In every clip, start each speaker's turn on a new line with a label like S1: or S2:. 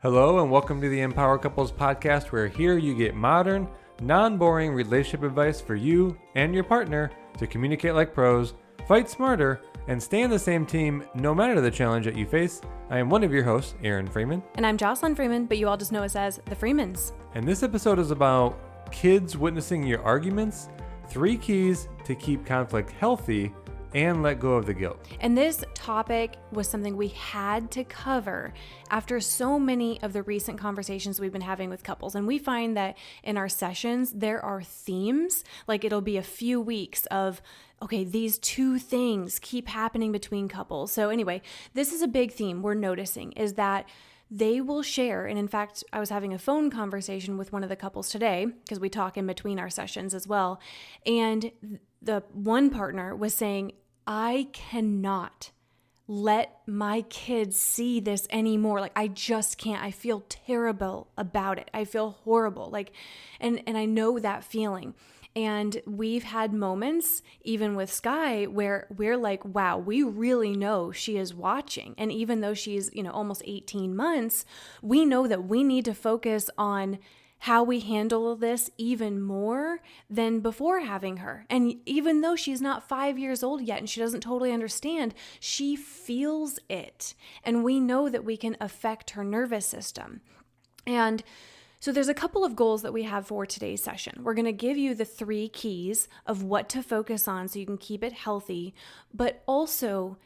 S1: Hello and welcome to the Empower Couples podcast, where here you get modern, non-boring relationship advice for you and your partner to communicate like pros, fight smarter, and stay on the same team no matter the challenge that you face. I am one of your hosts, Aaron Freeman.
S2: And I'm Jocelyn Freeman, but you all just know us as the Freemans.
S1: And this episode is about kids witnessing your arguments, 3 keys to keep conflict healthy, and let go of the guilt.
S2: And this topic was something we had to cover after so many of the recent conversations we've been having with couples. And we find that in our sessions, there are themes, like it'll be a few weeks of, okay, these 2 things keep happening between couples. So anyway, this is a big theme we're noticing, is that they will share. And in fact, I was having a phone conversation with one of the couples today, because we talk in between our sessions as well. And the one partner was saying, I cannot let my kids see this anymore. Like, I just can't. I feel terrible about it. I feel horrible. And I know that feeling. And we've had moments, even with Sky, where we're like, wow, we really know she is watching. And even though she's, almost 18 months, we know that we need to focus on how we handle this even more than before having her. And even though she's not 5 years old yet and she doesn't totally understand, she feels it. And we know that we can affect her nervous system. And so there's a couple of goals that we have for today's session. We're going to give you the 3 keys of what to focus on so you can keep it healthy, but also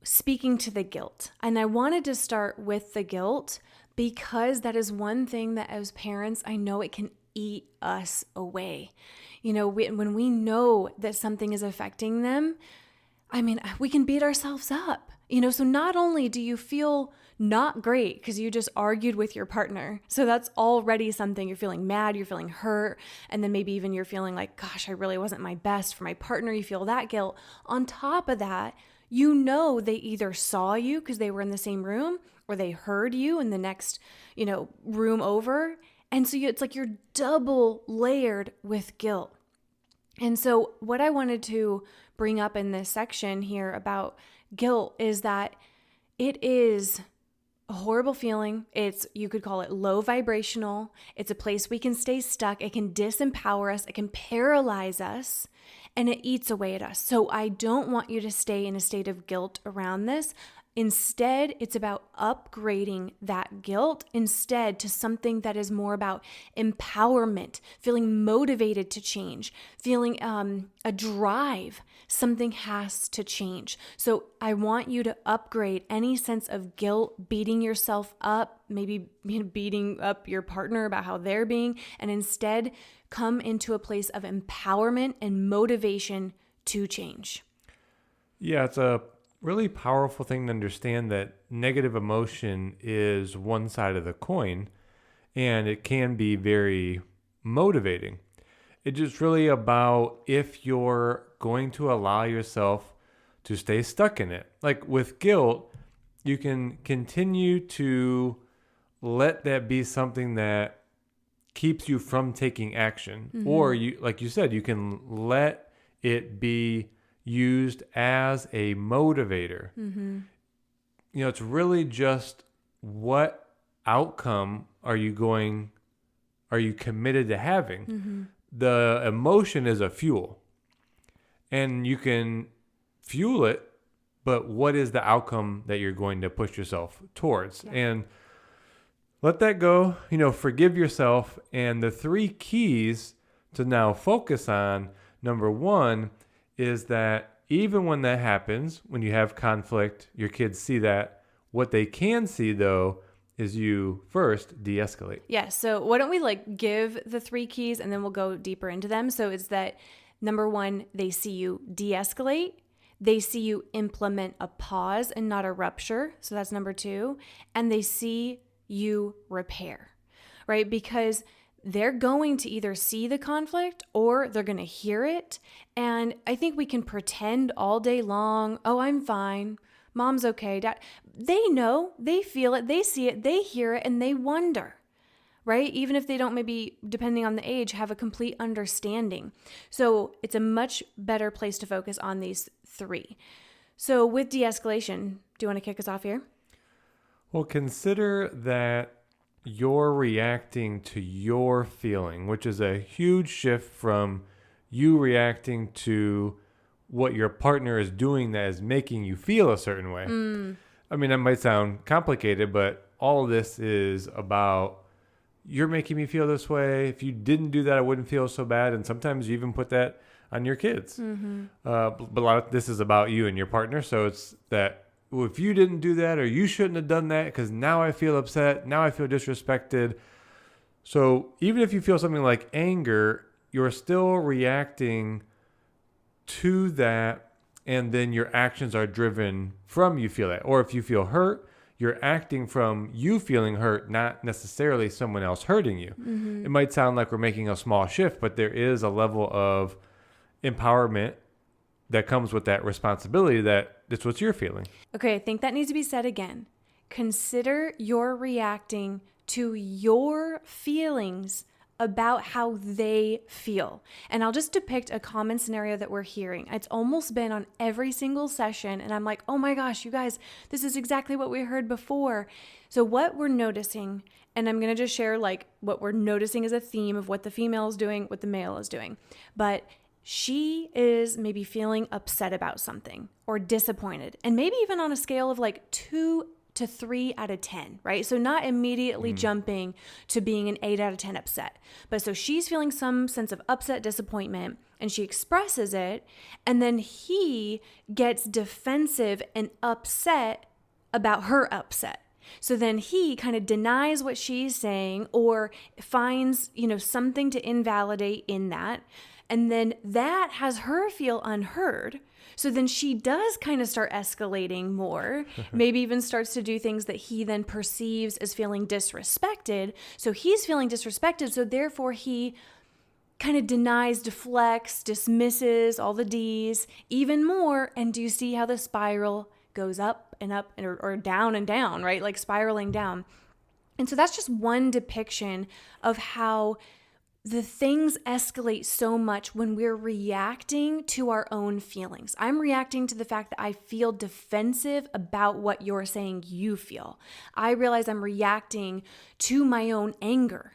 S2: speaking to the guilt. And I wanted to start with the guilt because that is one thing that as parents, I know it can eat us away. When we know that something is affecting them, we can beat ourselves up. So not only do you feel not great because you just argued with your partner, so that's already something. You're feeling mad, you're feeling hurt, and then maybe even you're feeling like, gosh, I really wasn't my best for my partner. You feel that guilt. On top of that, they either saw you because they were in the same room, or they heard you in the next, room over. And so it's like you're double layered with guilt. And so what I wanted to bring up in this section here about guilt is that it is a horrible feeling. You could call it low vibrational. It's a place we can stay stuck. It can disempower us. It can paralyze us, and it eats away at us. So I don't want you to stay in a state of guilt around this. Instead, it's about upgrading that guilt to something that is more about empowerment, feeling motivated to change, feeling a drive. Something has to change. So I want you to upgrade any sense of guilt, beating yourself up, maybe beating up your partner about how they're being, and instead come into a place of empowerment and motivation to change.
S1: Yeah, it's a really powerful thing to understand that negative emotion is one side of the coin, and it can be very motivating. It's just really about if you're going to allow yourself to stay stuck in it. Like with guilt, you can continue to let that be something that keeps you from taking action. Mm-hmm. Or like you said, you can let it be used as a motivator. Mm-hmm. It's really just what outcome are you committed to having? Mm-hmm. The emotion is a fuel, and you can fuel it, but what is the outcome that you're going to push yourself towards? Yeah. And let that go, forgive yourself. And the 3 keys to now focus on, number 1, is that even when that happens, when you have conflict, your kids see that. What they can see, though, is you first de-escalate.
S2: Yeah, so why don't we give the 3 keys and then we'll go deeper into them. So it's that, number 1, they see you de-escalate. They see you implement a pause and not a rupture. So that's number 2. And they see you repair, right? Because they're going to either see the conflict or they're going to hear it. And I think we can pretend all day long, oh, I'm fine. Mom's okay. Dad. They know, they feel it, they see it, they hear it, and they wonder, right? Even if they don't, maybe depending on the age, have a complete understanding. So it's a much better place to focus on these 3. So with de-escalation, do you want to kick us off here?
S1: Well, consider that you're reacting to your feeling, which is a huge shift from you reacting to what your partner is doing that is making you feel a certain way. I mean, that might sound complicated, but all of this is about you're making me feel this way. If you didn't do that, I wouldn't feel so bad. And sometimes you even put that on your kids. But a lot of this is about you and your partner. So it's that, well, if you didn't do that, or you shouldn't have done that because now I feel upset. Now I feel disrespected. So even if you feel something like anger, you're still reacting to that. And then your actions are driven from you feel that. Or if you feel hurt, you're acting from you feeling hurt, not necessarily someone else hurting you. It might sound like we're making a small shift, but there is a level of empowerment that comes with that responsibility that it's what you're feeling.
S2: Okay, I think that needs to be said again. Consider you're reacting to your feelings about how they feel. And I'll just depict a common scenario that we're hearing. It's almost been on every single session. And I'm like, oh my gosh, you guys, this is exactly what we heard before. So what we're noticing, and I'm going to just share like what we're noticing as a theme of what the female is doing, what the male is doing. But she is maybe feeling upset about something or disappointed. And maybe even on a scale of like 2 to 3 out of 10, right? So not immediately jumping to being an 8 out of 10 upset. But so she's feeling some sense of upset, disappointment, and she expresses it. And then he gets defensive and upset about her upset. So then he kind of denies what she's saying or finds, something to invalidate in that. And then that has her feel unheard. So then she does kind of start escalating more, maybe even starts to do things that he then perceives as feeling disrespected. So he's feeling disrespected. So therefore he kind of denies, deflects, dismisses all the D's even more. And do you see how the spiral goes up and up or down and down, right? Like spiraling down. And so that's just one depiction of how the things escalate so much when we're reacting to our own feelings. I'm reacting to the fact that I feel defensive about what you're saying you feel. I realize I'm reacting to my own anger.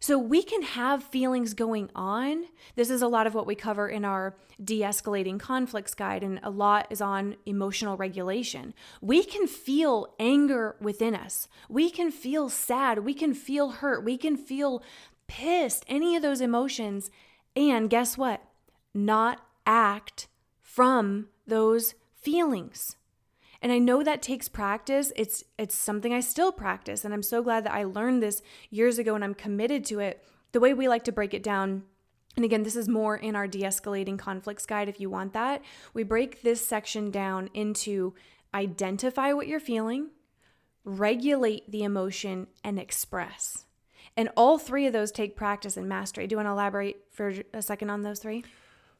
S2: So we can have feelings going on. This is a lot of what we cover in our De-Escalating Conflicts guide, and a lot is on emotional regulation. We can feel anger within us. We can feel sad. We can feel hurt. We can feel pissed, any of those emotions, and guess what? Not act from those feelings. And I know that takes practice. It's something I still practice, and I'm so glad that I learned this years ago and I'm committed to it. The way we like to break it down, and again, this is more in our De-Escalating Conflicts guide if you want that, we break this section down into identify what you're feeling, regulate the emotion, and express. And all three of those take practice and mastery. Do you want to elaborate for a second on those three?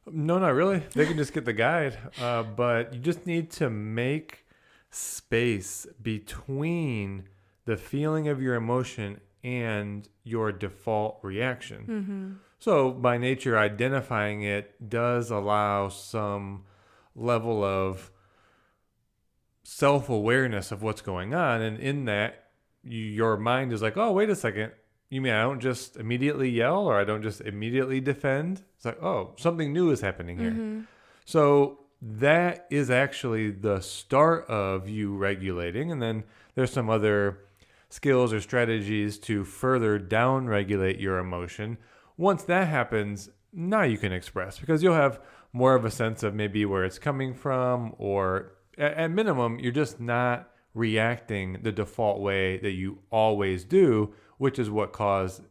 S1: No, not really. They can just get the guide. But you just need to make space between the feeling of your emotion and your default reaction. So by nature, identifying it does allow some level of self-awareness of what's going on. And in that, your mind is like, oh, wait a second. You mean I don't just immediately yell or I don't just immediately defend? It's like, oh, something new is happening here. So that is actually the start of you regulating. And then there's some other skills or strategies to further down-regulate your emotion. Once that happens, now you can express because you'll have more of a sense of maybe where it's coming from, or at minimum, you're just not reacting the default way that you always do, which is what caused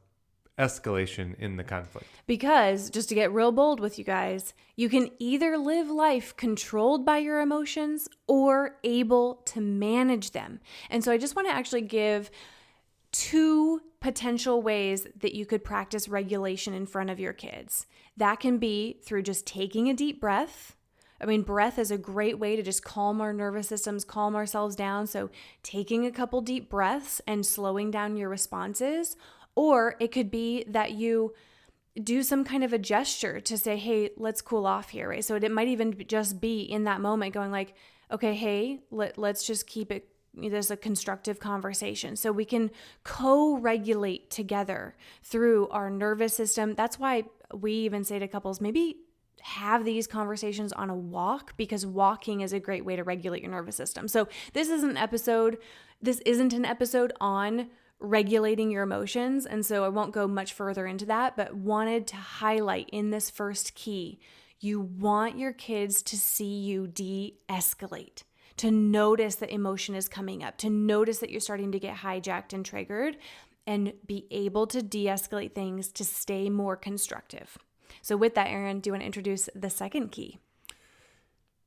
S1: escalation in the conflict.
S2: Because, just to get real bold with you guys, you can either live life controlled by your emotions or able to manage them. And so I just want to actually give 2 potential ways that you could practice regulation in front of your kids. That can be through just taking a deep breath. I mean, breath is a great way to just calm our nervous systems, calm ourselves down. So taking a couple deep breaths and slowing down your responses. Or it could be that you do some kind of a gesture to say, hey, let's cool off here, right? So it might even just be in that moment going like, okay, hey, let's just keep it there's a constructive conversation. So we can co-regulate together through our nervous system. That's why we even say to couples, maybe have these conversations on a walk, because walking is a great way to regulate your nervous system. So this isn't an episode on regulating your emotions. And so I won't go much further into that, but wanted to highlight in this first key, you want your kids to see you de-escalate, to notice that emotion is coming up, to notice that you're starting to get hijacked and triggered, and be able to de-escalate things to stay more constructive. So with that, Aaron, do you want to introduce the second key?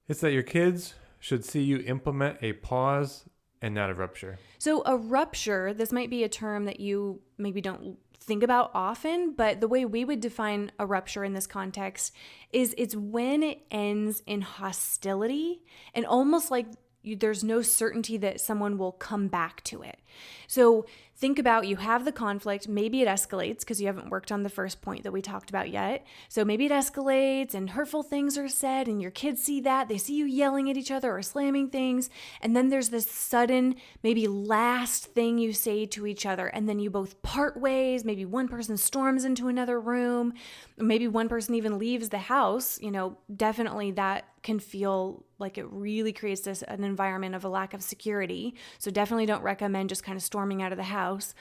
S1: It's that your kids should see you implement a pause and not a rupture.
S2: So a rupture, this might be a term that you maybe don't think about often, but the way we would define a rupture in this context is it's when it ends in hostility and almost like there's no certainty that someone will come back to it. So think about, you have the conflict, maybe it escalates because you haven't worked on the first point that we talked about yet. So maybe it escalates and hurtful things are said and your kids see that, they see you yelling at each other or slamming things. And then there's this sudden, maybe last thing you say to each other. And then you both part ways. Maybe one person storms into another room. Maybe one person even leaves the house. Definitely that can feel like it really creates an environment of a lack of security. So definitely don't recommend just kind of storming out of the house.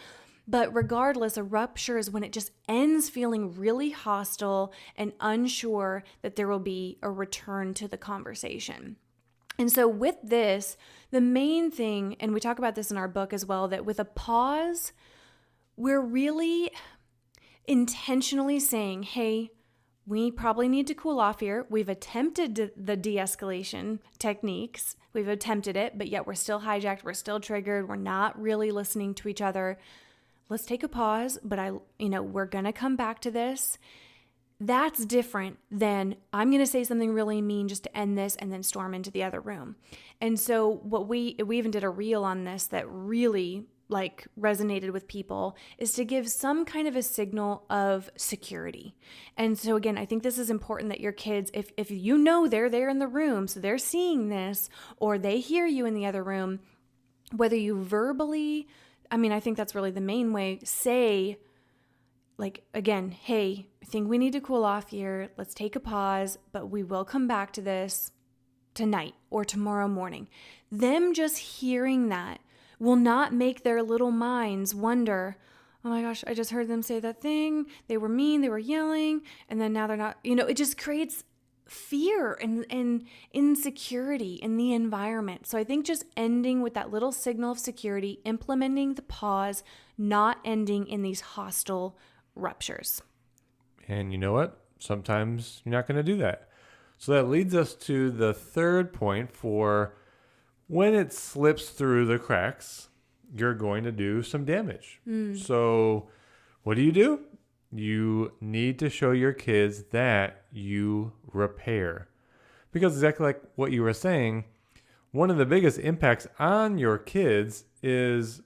S2: But regardless, a rupture is when it just ends feeling really hostile and unsure that there will be a return to the conversation. And so with this, the main thing, and we talk about this in our book as well, that with a pause, we're really intentionally saying, hey, we probably need to cool off here. We've attempted the de-escalation techniques. We've attempted it, but yet we're still hijacked. We're still triggered. We're not really listening to each other. Let's take a pause, but we're going to come back to this. That's different than I'm going to say something really mean just to end this and then storm into the other room. And so what we even did a reel on this that really resonated with people is to give some kind of a signal of security. And so again, I think this is important that your kids, if they're there in the room, so they're seeing this or they hear you in the other room, whether you verbally, I think that's really the main way, say again, hey, I think we need to cool off here. Let's take a pause, but we will come back to this tonight or tomorrow morning. Them just hearing that will not make their little minds wonder, oh my gosh, I just heard them say that thing. They were mean, they were yelling, and then now they're not. It just creates fear and insecurity in the environment. So I think just ending with that little signal of security, implementing the pause, not ending in these hostile ruptures.
S1: And you know what? Sometimes you're not going to do that. So that leads us to the third point for when it slips through the cracks, you're going to do some damage. So what do? You need to show your kids that you repair. Because exactly like what you were saying, one of the biggest impacts on your kids is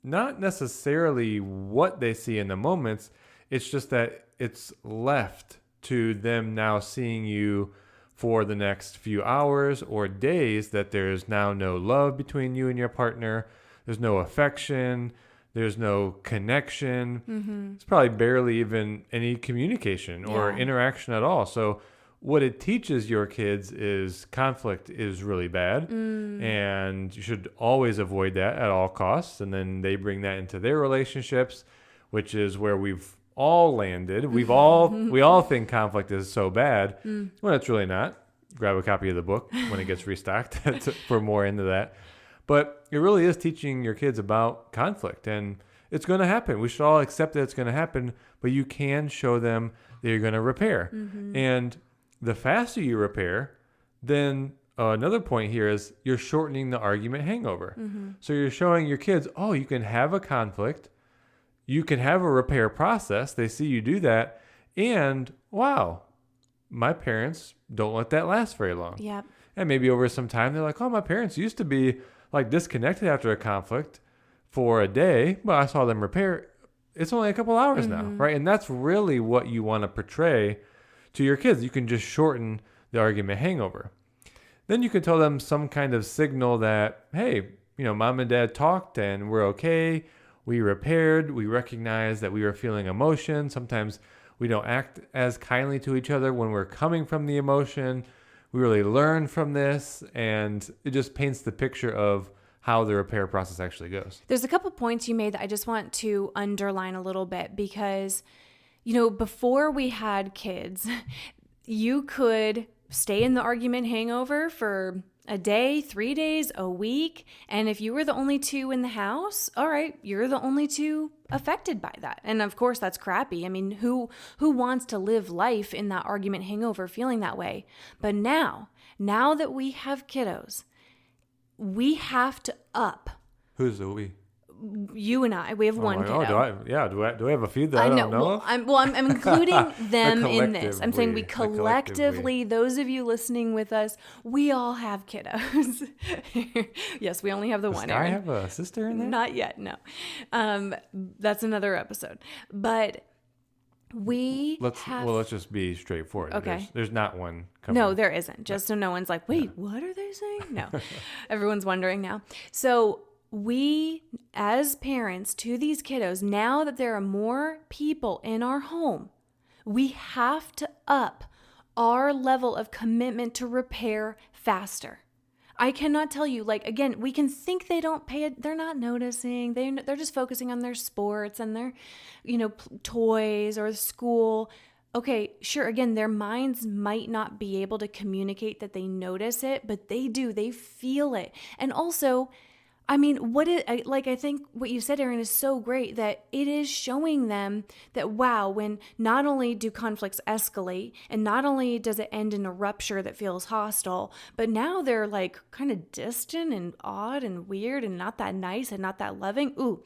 S1: not necessarily what they see in the moments. It's just that it's left to them now seeing you for the next few hours or days, that there's now no love between you and your partner. There's no affection. There's no connection. Mm-hmm. It's probably barely even any communication or interaction at all. So what it teaches your kids is conflict is really bad, and you should always avoid that at all costs. And then they bring that into their relationships, which is where we've all landed. we all think conflict is so bad when it's really not. Grab a copy of the book when it gets restocked for more into that. But it really is teaching your kids about conflict, and it's going to happen. We should all accept that it's going to happen, but you can show them that you're going to repair. Mm-hmm. And the faster you repair, then another point here is you're shortening the argument hangover. Mm-hmm. So you're showing your kids, oh, you can have a conflict. You can have a repair process. They see you do that. And wow, my parents don't let that last very long.
S2: Yep.
S1: And maybe over some time, they're like, oh, my parents used to be disconnected after a conflict for a day, but I saw them repair. It's only a couple hours now, right? And that's really what you want to portray to your kids. You can just shorten the argument hangover. Then you can tell them some kind of signal that, hey, mom and dad talked and we're okay. We repaired. We recognized that we were feeling emotion. Sometimes we don't act as kindly to each other when we're coming from the emotion. We really learn from this, and it just paints the picture of how the repair process actually goes.
S2: There's a couple points you made that I just want to underline a little bit because, before we had kids, you could stay in the argument hangover for a day, 3 days, a week. And if you were the only two in the house, all right, you're the only two affected by that. And of course, that's crappy. I mean, who wants to live life in that argument hangover feeling that way? But now that we have kiddos, we have to up.
S1: Who's the we?
S2: You and I, we have one kiddo.
S1: Do I have a feed that I don't know?
S2: I'm including them in this. I'm saying we
S1: collectively,
S2: those of you listening with us, we all have kiddos. Yes, we only have the one.
S1: Does Sky have a sister in there?
S2: Not yet, no. That's another episode. But
S1: let's just be straightforward.
S2: Okay.
S1: There's not one coming.
S2: No, there isn't. Just so no one's like, wait, what are they saying? No. Everyone's wondering now. So we, as parents to these kiddos, now that there are more people in our home, we have to up our level of commitment to repair faster. I cannot tell you, again, we can think they don't pay it. They're not noticing. They're just focusing on their sports and their, toys or school. Okay, sure. Again, their minds might not be able to communicate that they notice it, but they do. They feel it. And also, I think what you said, Erin, is so great that it is showing them that, wow, when not only do conflicts escalate and not only does it end in a rupture that feels hostile, but now they're kind of distant and odd and weird and not that nice and not that loving. Ooh,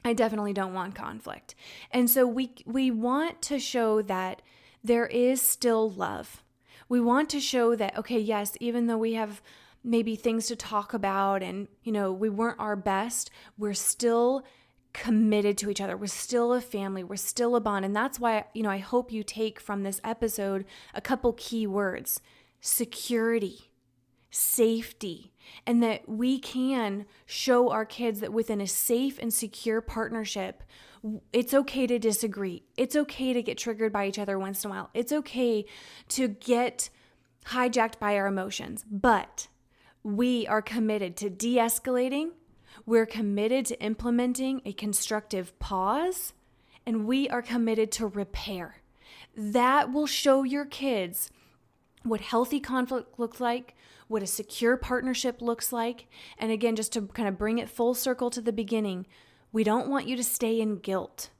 S2: I definitely don't want conflict. And so we want to show that there is still love. We want to show that, okay, yes, even though we have maybe things to talk about and, we weren't our best, we're still committed to each other. We're still a family. We're still a bond. And that's why, I hope you take from this episode a couple key words: security, safety, and that we can show our kids that within a safe and secure partnership, it's okay to disagree. It's okay to get triggered by each other once in a while. It's okay to get hijacked by our emotions, but we are committed to de-escalating. We're committed to implementing a constructive pause, and we are committed to repair. That will show your kids what healthy conflict looks like, what a secure partnership looks like. And again, just to kind of bring it full circle to the beginning, we don't want you to stay in guilt.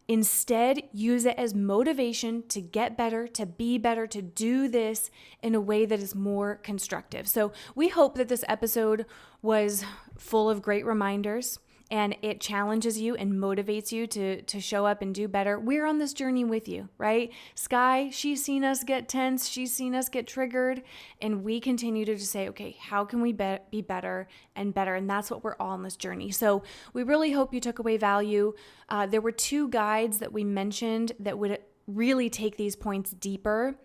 S2: Instead, use it as motivation to get better, to be better, to do this in a way that is more constructive. So we hope that this episode was full of great reminders and it challenges you and motivates you to show up and do better. We're on this journey with you, right? Sky, she's seen us get tense. She's seen us get triggered. And we continue to just say, okay, how can we be better and better? And that's what we're all on this journey. So we really hope you took away value. There were 2 guides that we mentioned that would really take these points deeper.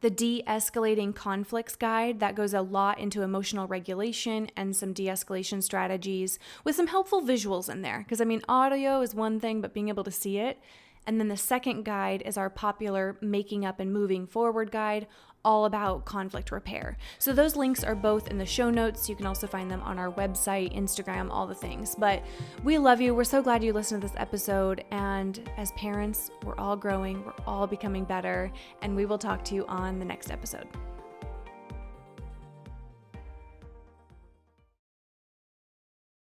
S2: The De-Escalating Conflicts Guide, that goes a lot into emotional regulation and some de-escalation strategies with some helpful visuals in there. Because, audio is one thing, but being able to see it. And then the second guide is our popular Making Up and Moving Forward guide, all about conflict repair. So those links are both in the show notes. You can also find them on our website, Instagram, all the things. But we love you. We're so glad you listened to this episode. And as parents, we're all growing. We're all becoming better. And we will talk to you on the next episode.